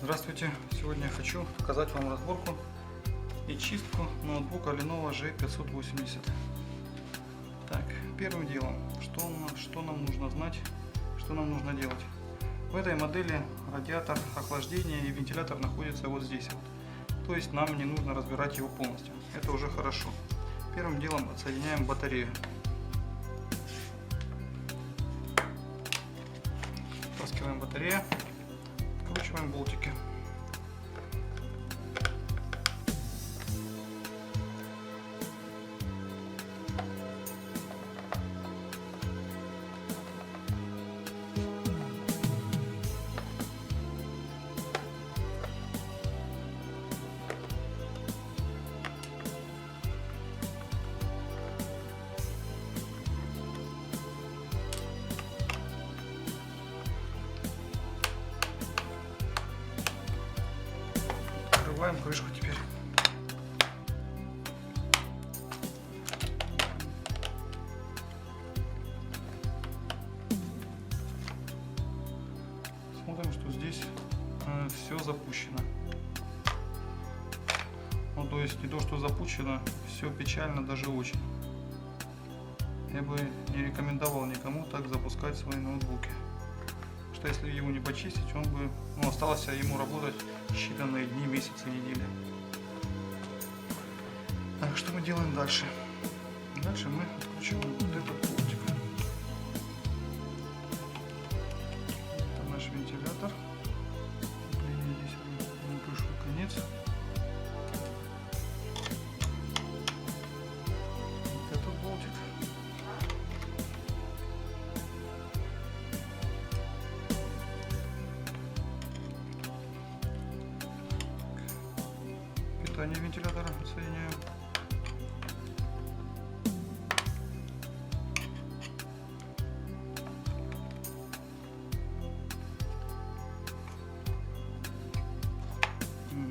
Здравствуйте! Сегодня я хочу показать вам разборку и чистку ноутбука Lenovo G580. Так, первым делом, что нам нужно знать, что нам нужно делать. В этой модели радиатор охлаждения и вентилятор находится вот здесь вот. То есть нам не нужно разбирать его полностью. Это уже хорошо. Первым делом отсоединяем батарею. Втаскиваем батарею. Откручиваем болтики. Открываем крышку теперь. Смотрим, что здесь все запущено. Ну, то есть не то, что запущено, все печально, даже очень. Я бы не рекомендовал никому так запускать свои ноутбуки. Что если его не почистить, он бы, осталось ему работать считанные дни, месяцы, недели. Так, что мы делаем дальше? Дальше мы откручиваем вот этот болтик. Это наш вентилятор. Здесь он пришел конец. Вот этот болтик. Питание вентилятора соединяем.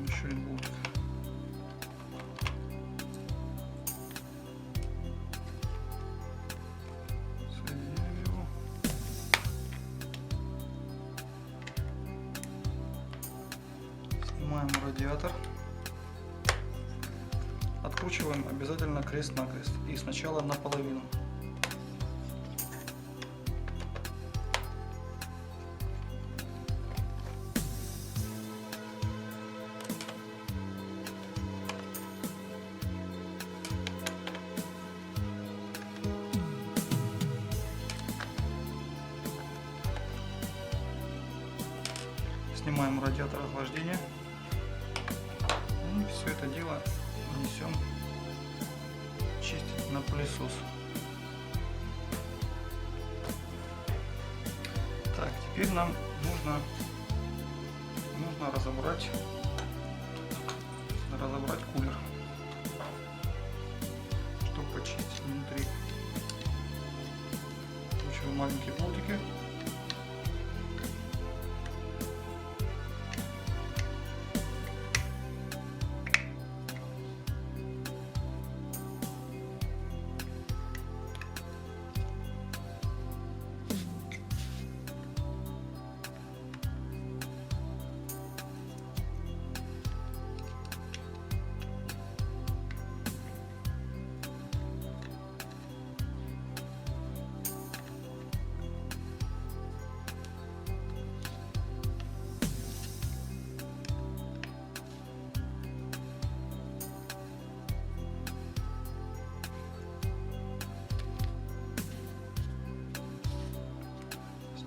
Еще один болтик. Соединяем его. Снимаем радиатор. Откручиваем обязательно крест-накрест и сначала наполовину. Снимаем радиатор охлаждения и все это дело несем чистить на пылесос. Так, теперь нам нужно разобрать кулер, чтобы почистить внутри. Откручиваем маленькие болтики.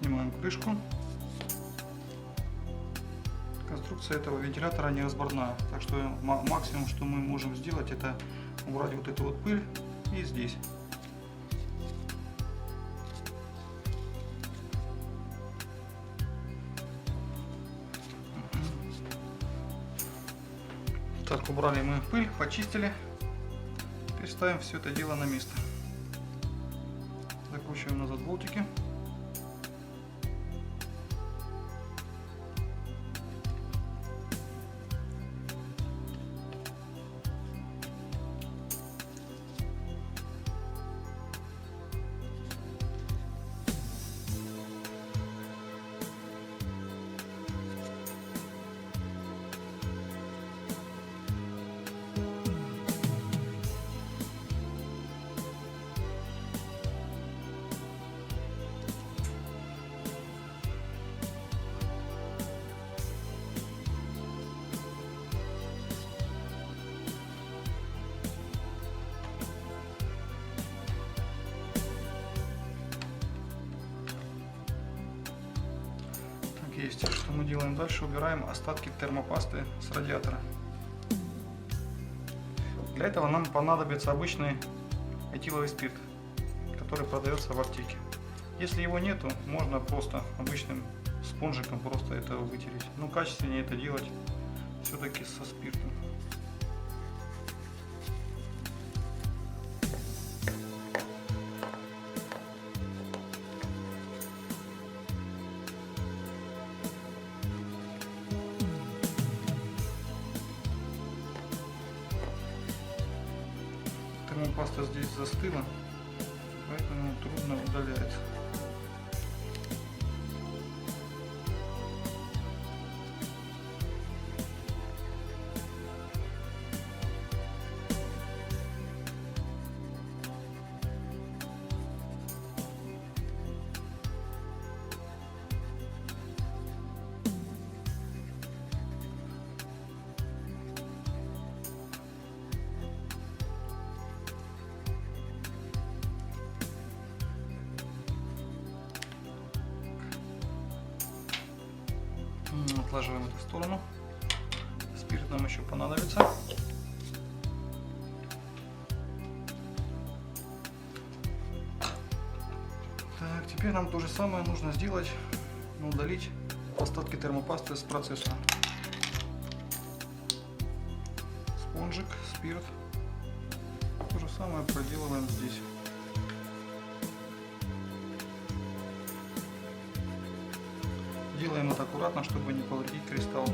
Снимаем крышку. Конструкция этого вентилятора не разборная, так что максимум, что мы можем сделать, это убрать вот эту вот пыль и здесь. Так, убрали мы пыль, почистили. Теперь ставим все это дело на место. Закручиваем назад болтики. Есть. Что мы делаем дальше? Убираем остатки термопасты с радиатора. Для этого нам понадобится обычный этиловый спирт, который продается в аптеке. Если его нету, можно просто обычным спонжиком просто это вытереть. Но качественнее это делать все-таки со спиртом. Термопаста здесь застыла, поэтому трудно удаляется. Отложим эту сторону. Спирт нам еще понадобится. Так, теперь нам то же самое нужно сделать, удалить остатки термопасты с процессора. Спонжик, спирт. То же самое проделываем здесь. Делаем это аккуратно, чтобы не повредить кристалл.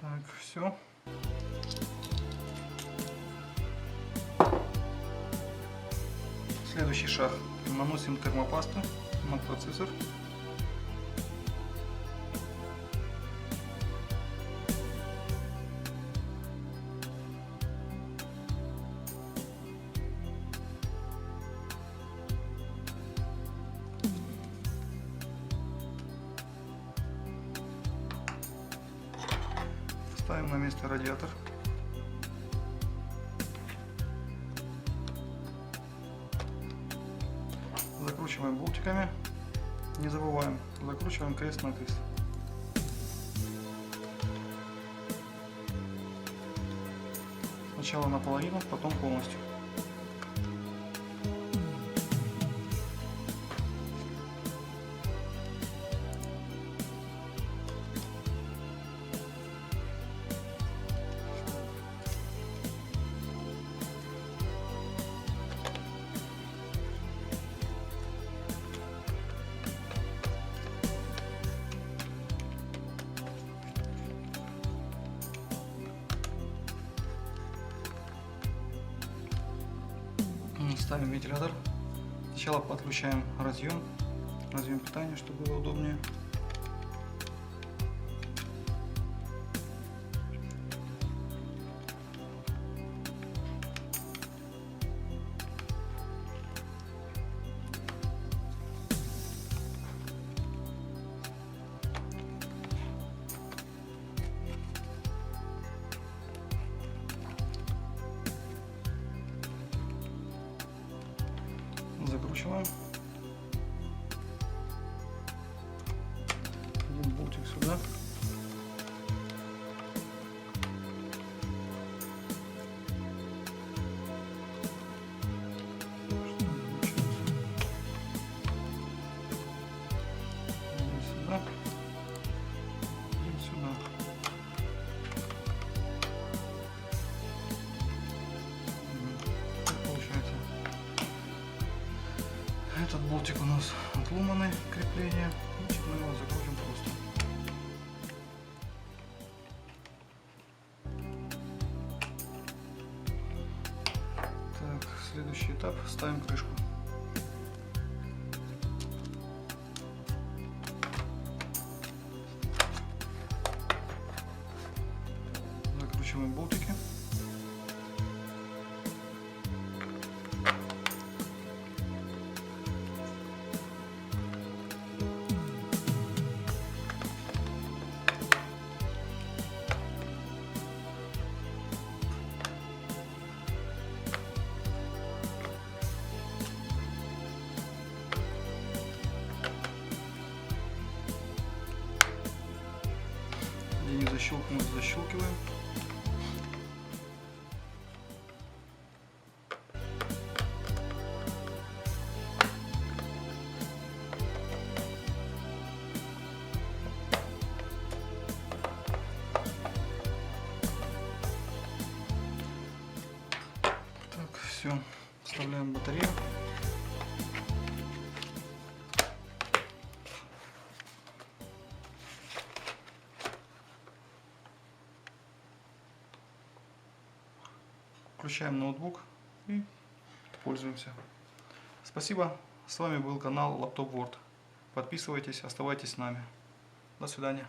Так, все. Следующий шаг. Наносим термопасту на процессор. Ставим на место радиатор. Закручиваем болтиками, не забываем, закручиваем крест-накрест. Сначала наполовину, потом полностью. Ставим вентилятор. Сначала подключаем разъем питания, чтобы было удобнее. Закручиваем. Один болтик сюда. Один сюда. Один сюда. Так получается. Этот болтик у нас отломанный, крепление. Значит, мы его закрутим просто. Так, следующий этап. Ставим крышку. Закручиваем болтики. мы защелкиваем. Так, все, вставляем батарею. Включаем ноутбук и пользуемся. Спасибо. С вами был канал Laptop World. Подписывайтесь, оставайтесь с нами. До свидания.